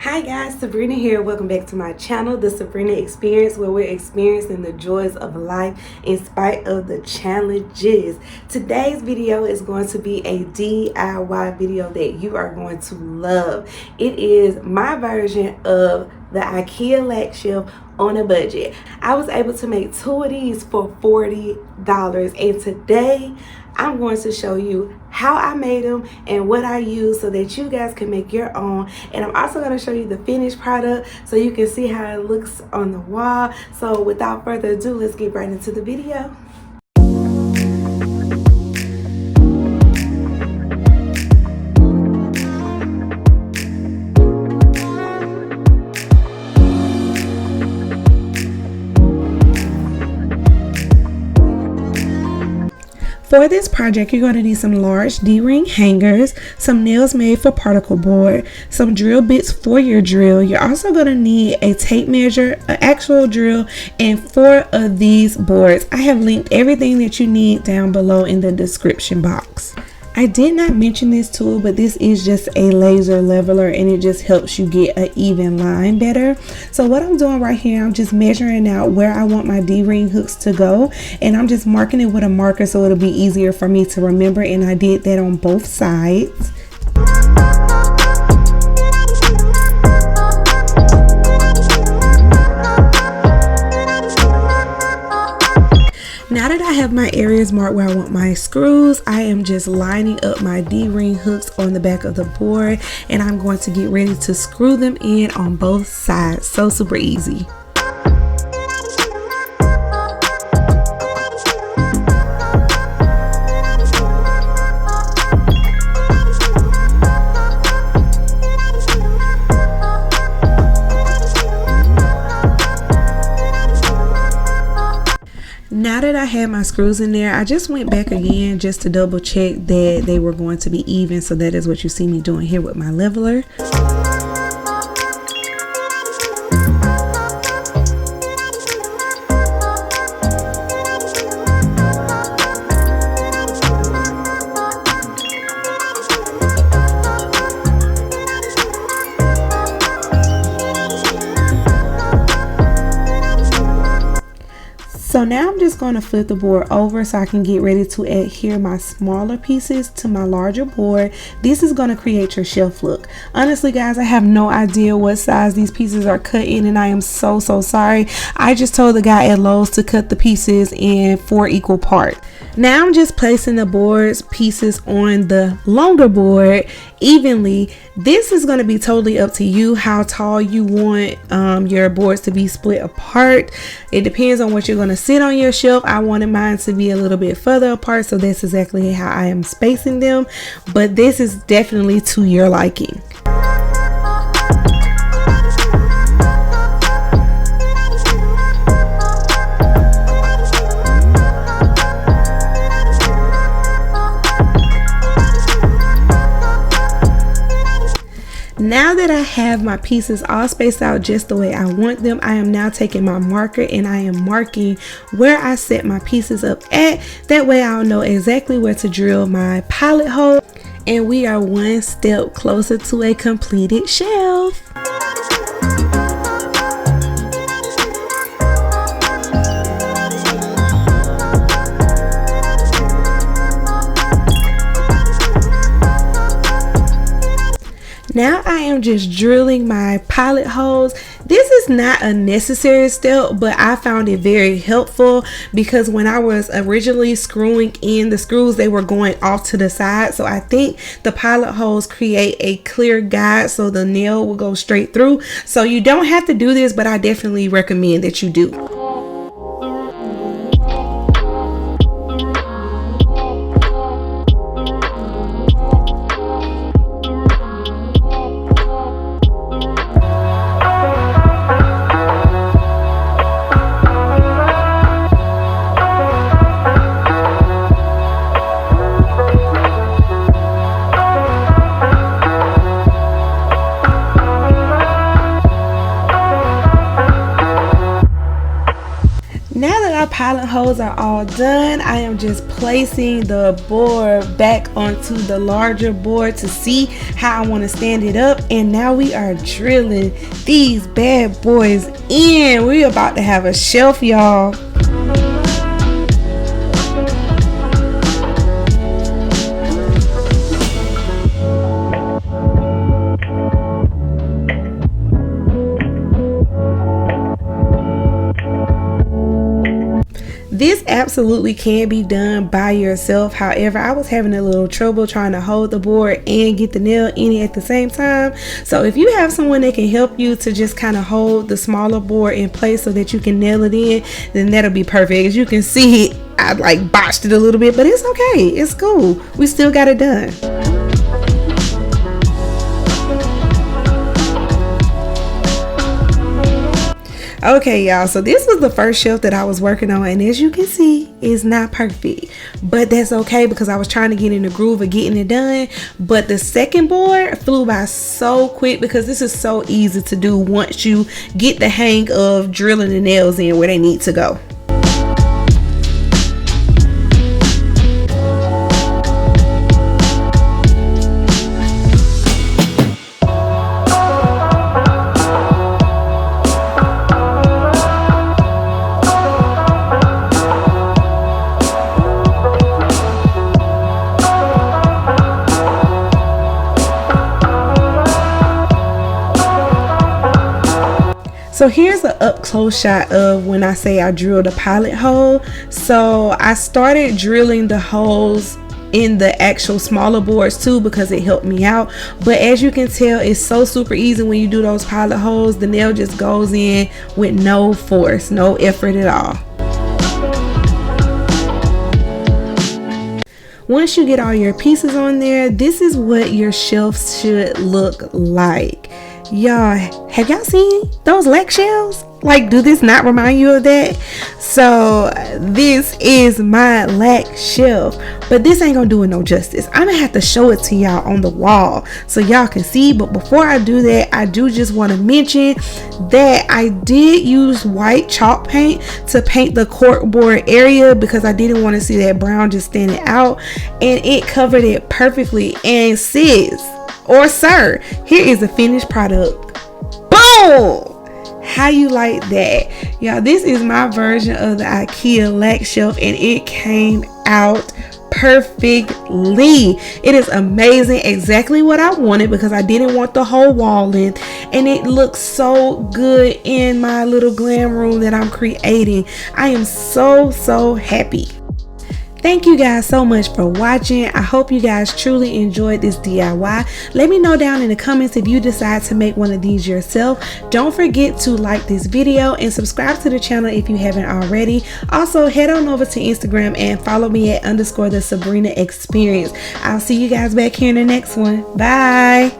Hi guys, Sabrina here. Welcome back to my channel, The Sabrina Experience, where we're experiencing the joys of life in spite of the challenges. Today's video is going to be a DIY video that you are going to love. It is my version of the Ikea lag shelf on a budget. I was able to make two of these for $40, and today I'm going to show you how I made them and what I use so that you guys can make your own. And I'm also going to show you the finished product so you can see how it looks on the wall. So without further ado, let's get right into the video. For this project, you're going to need some large D-ring hangers, some nails made for particle board, some drill bits for your drill. You're also going to need a tape measure, an actual drill, and 4 of these boards. I have linked everything that you need down below in the description box. I did not mention this tool, but this is just a laser leveler and it just helps you get an even line better. So what I'm doing right here, I'm just measuring out where I want my D-ring hooks to go, and I'm just marking it with a marker so it'll be easier for me to remember, and I did that on both sides. Now that I have my areas marked where I want my screws, I am just lining up my D-ring hooks on the back of the board, and I'm going to get ready to screw them in on both sides. So super easy. Now that I had my screws in there, I just went back again just to double check that they were going to be even. So that is what you see me doing here with my leveler. So now I'm just going to flip the board over so I can get ready to adhere my smaller pieces to my larger board. This is going to create your shelf look. Honestly guys, I have no idea what size these pieces are cut in, and I am so sorry. I just told the guy at Lowe's to cut the pieces in 4 equal parts. Now I'm just placing the board's pieces on the longer board evenly. This is going to be totally up to you how tall you want your boards to be split apart. It depends on what you're going to sit on your shelf. I wanted mine to be a little bit further apart, so that's exactly how I am spacing them, but this is definitely to your liking. Now that I have my pieces all spaced out just the way I want them, I am now taking my marker and I am marking where I set my pieces up at. That way I'll know exactly where to drill my pilot hole, and we are one step closer to a completed shelf. Now I am just drilling my pilot holes. This is not a necessary step, but I found it very helpful because when I was originally screwing in the screws, they were going off to the side. So I think the pilot holes create a clear guide so the nail will go straight through. So you don't have to do this, but I definitely recommend that you do. pilot holes are all done. I am just placing the board back onto the larger board to see how I want to stand it up. And now we are drilling these bad boys in. We're about to have a shelf, y'all. This absolutely can be done by yourself. However, I was having a little trouble trying to hold the board and get the nail in it at the same time. So if you have someone that can help you to just kind of hold the smaller board in place so that you can nail it in, then that'll be perfect. As you can see, I like botched it a little bit, but it's okay. It's cool. We still got it done. Okay, y'all, so this was the first shelf that I was working on, and as you can see, it's not perfect, but that's okay because I was trying to get in the groove of getting it done. But the second board flew by so quick because this is so easy to do once you get the hang of drilling the nails in where they need to go. So here's an up close shot of when I say I drilled a pilot hole. So I started drilling the holes in the actual smaller boards too because it helped me out. But as you can tell, it's so super easy when you do those pilot holes. The nail just goes in with no force, no effort at all. Once you get all your pieces on there, this is what your shelves should look like. Y'all, have y'all seen those LEC shelves? Like, do this not remind you of that? So this is my LEC shelf, but this ain't gonna do it no justice. I'm gonna have to show it to y'all on the wall so y'all can see. But before I do that, I do just want to mention that I did use white chalk paint to paint the corkboard area because I didn't want to see that brown just standing out, and it covered it perfectly. And sis or sir, here is the finished product. Boom! How you like that? Y'all, this is my version of the Ikea LEC shelf, and it came out perfectly. It is amazing, exactly what I wanted because I didn't want the whole wall in, and it looks so good in my little glam room that I'm creating. I am so happy. Thank you guys so much for watching. I hope you guys truly enjoyed this DIY. Let me know down in the comments if you decide to make one of these yourself. Don't forget to like this video and subscribe to the channel if you haven't already. Also, head on over to Instagram and follow me at _the Sabrina Experience. I'll see you guys back here in the next one. Bye.